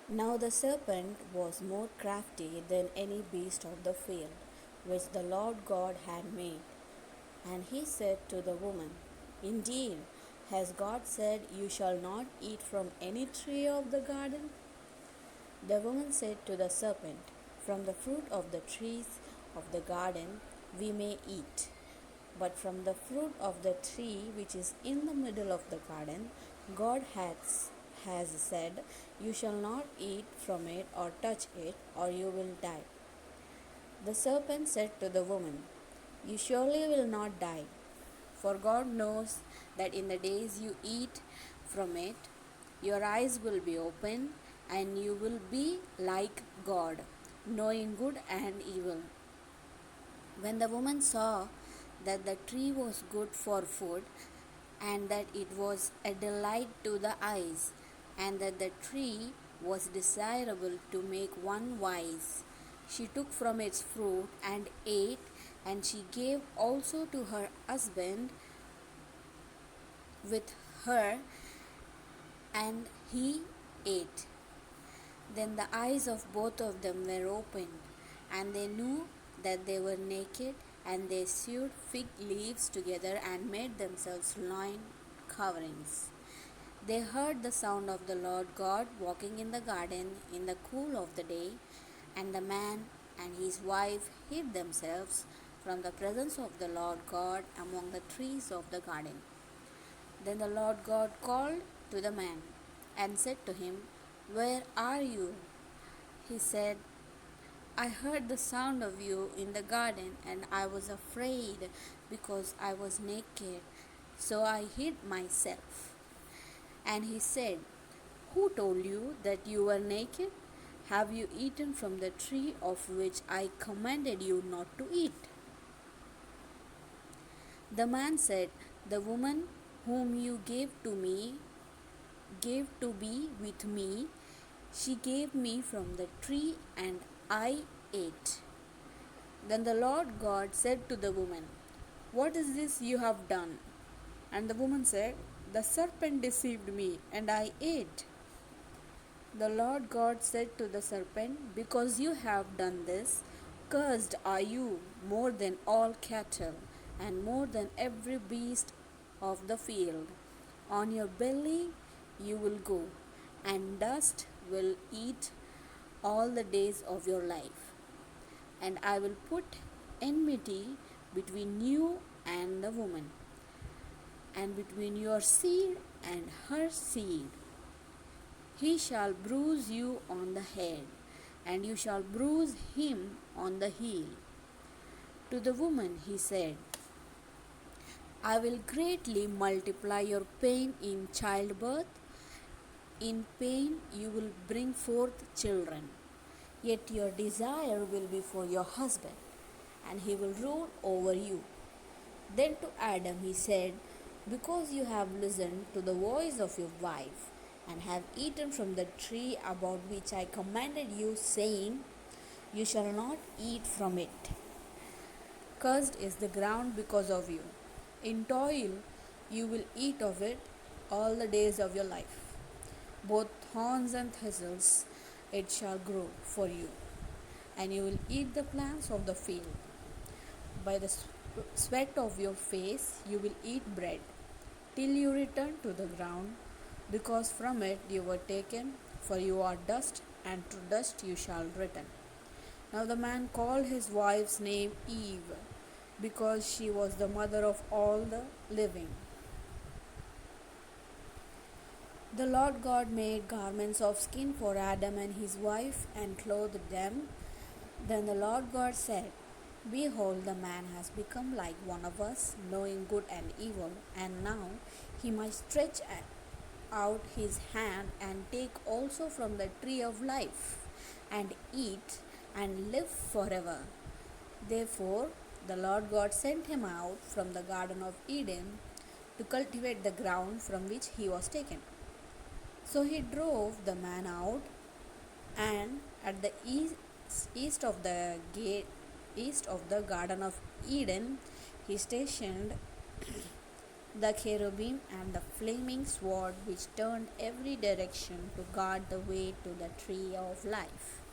Now the serpent was more crafty than any beast of the field which the Lord God had made. And he said to the woman, Indeed, has God said, You shall not eat from any tree of the garden? The woman said to the serpent, From the fruit of the trees of the garden we may eat. But from the fruit of the tree which is in the middle of the garden, God has said, You shall not eat from it or touch it, or you will die. The serpent said to the woman, You surely will not die, for God knows that in the days you eat from it, your eyes will be opened, and you will be like God, knowing good and evil. When the woman saw that the tree was good for food, and that it was a delight to the eyes, and that the tree was desirable to make one wise, she took from its fruit and ate, and she gave also to her husband with her, and he ate. Then the eyes of both of them were opened, and they knew that they were naked, and they sewed fig leaves together and made themselves loin coverings. They heard the sound of the Lord God walking in the garden in the cool of the day, and the man and his wife hid themselves from the presence of the Lord God among the trees of the garden. Then the Lord God called to the man and said to him, Where are you? He said, I heard the sound of you in the garden, and I was afraid because I was naked, so I hid myself. And he said, Who told you that you were naked? Have you eaten from the tree of which I commanded you not to eat? The man said, The woman whom you gave to be with me, she gave me from the tree, and I ate. Then the Lord God said to the woman, What is this you have done? And the woman said, The serpent deceived me, and I ate. The Lord God said to the serpent, Because you have done this, cursed are you more than all cattle, and more than every beast of the field. On your belly you will go, and dust will eat all the days of your life. And I will put enmity between you and the woman, and between your seed and her seed. He shall bruise you on the head, and you shall bruise him on the heel. To the woman he said, I will greatly multiply your pain in childbirth. In pain you will bring forth children. Yet your desire will be for your husband, and he will rule over you. Then to Adam he said, Because you have listened to the voice of your wife, and have eaten from the tree about which I commanded you, saying, You shall not eat from it. Cursed is the ground because of you. In toil you will eat of it all the days of your life. Both thorns and thistles it shall grow for you, and you will eat the plants of the field. By the sweat of your face you will eat bread, till you return to the ground, because from it you were taken, for you are dust, and to dust you shall return. Now the man called his wife's name Eve, because she was the mother of all the living. The Lord God made garments of skin for Adam and his wife, and clothed them. Then the Lord God said, Behold, the man has become like one of us, knowing good and evil, and now he might stretch out his hand and take also from the tree of life, and eat, and live forever. Therefore the Lord God sent him out from the Garden of Eden to cultivate the ground from which he was taken. So he drove the man out, and at the east of the Garden of Eden, he stationed the cherubim and the flaming sword which turned every direction to guard the way to the tree of life.